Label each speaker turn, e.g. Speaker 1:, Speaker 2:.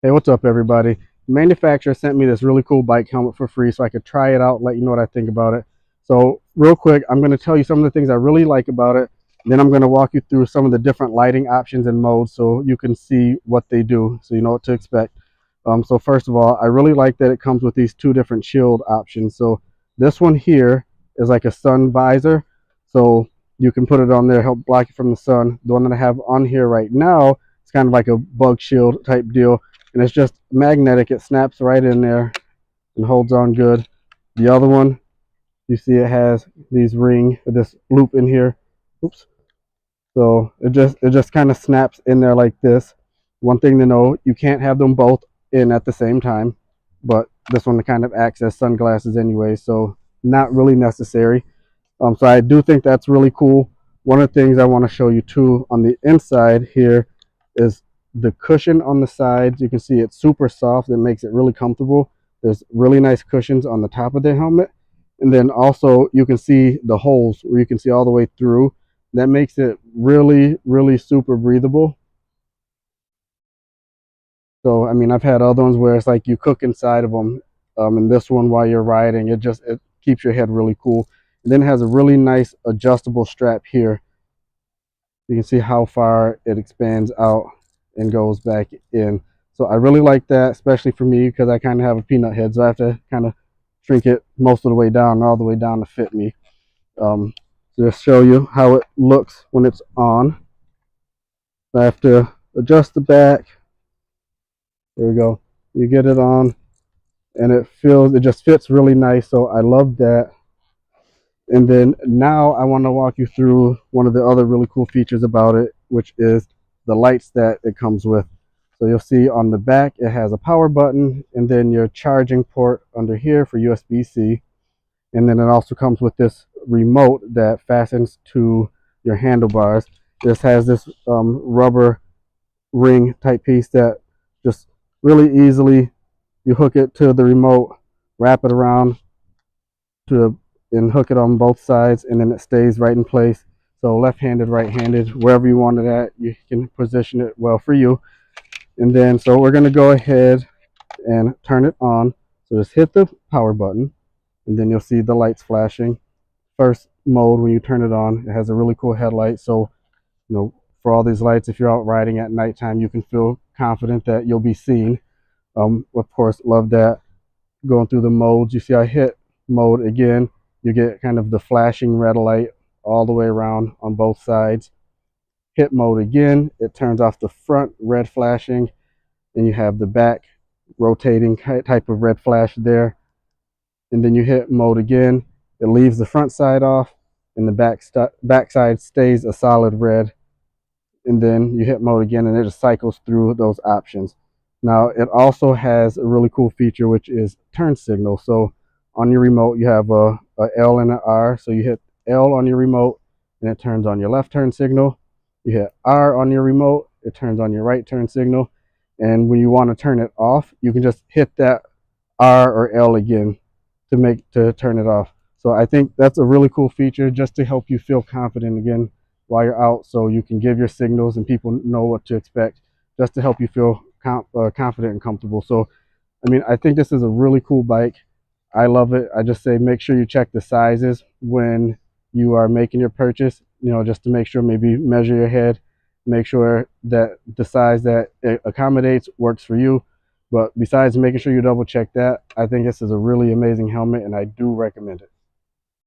Speaker 1: Hey, what's up, everybody? The manufacturer sent me this really cool bike helmet for free so I could try it out, let you know what I think about it. So, real quick, I'm going to tell you some of the things I really like about it. Then I'm going to walk you through some of the different lighting options and modes so you can see what they do so you know what to expect. So, first of all, I really like that it comes with these two different shield options. So, this one here is like a sun visor. So, you can put it on there, help block you from the sun. The one that I have on here right now is kind of like a bug shield type deal, and it's just magnetic. It snaps right in there and holds on good. The other one, you see it has these this loop in here. Oops. So it just kind of snaps in there like this. One thing to know, you can't have them both in at the same time, but this one kind of acts as sunglasses anyway, so not really necessary. So I do think that's really cool. One of the things I want to show you too on the inside here is the cushion on the sides. You can see it's super soft. It makes it really comfortable. There's really nice cushions on the top of the helmet. And then also you can see the holes where you can see all the way through. That makes it really, really super breathable. So, I mean, I've had other ones where it's like you cook inside of them. And this one, while you're riding, it keeps your head really cool. And then it has a really nice adjustable strap here. You can see how far it expands out and goes back in. So I really like that, especially for me because I kind of have a peanut head, so I have to kind of shrink it most of the way down, all the way down to fit me. Just show you how it looks when it's on. I have to adjust the back. There we go. You get it on, and it just fits really nice. So I love that. And then now I want to walk you through one of the other really cool features about it, which is the lights that it comes with. So you'll see on the back, it has a power button and then your charging port under here for USB-C. And then it also comes with this remote that fastens to your handlebars. This has this rubber ring type piece that just really easily, you hook it to the remote, wrap it around, to and hook it on both sides, and then it stays right in place. So left-handed, right-handed, wherever you want it at, you can position it well for you. And then so we're going to go ahead and turn it on. So just hit the power button, and then you'll see the lights flashing. First mode, when you turn it on, it has a really cool headlight. So for all these lights, if you're out riding at nighttime, you can feel confident that you'll be seen. Of course, love that. Going through the modes, you see I hit mode again, you get kind of the flashing red light all the way around on both sides. Hit mode again, it turns off the front red flashing, and you have the back rotating type of red flash there. And then you hit mode again, it leaves the front side off, and the back side stays a solid red. And then you hit mode again, and it just cycles through those options. Now it also has a really cool feature, which is turn signal. So on your remote, you have a L and an R. So you hit L on your remote, and it turns on your left turn signal. You hit R on your remote, it turns on your right turn signal. And when you want to turn it off, you can just hit that R or L again to turn it off. So I think that's a really cool feature just to help you feel confident again while you're out, so you can give your signals and people know what to expect, just to help you feel confident and comfortable. So I mean, I think this is a really cool bike. I love it. I just say make sure you check the sizes when you are making your purchase, just to make sure, maybe measure your head, make sure that the size that it accommodates works for you. But besides making sure you double check that, I think this is a really amazing helmet, and I do recommend it.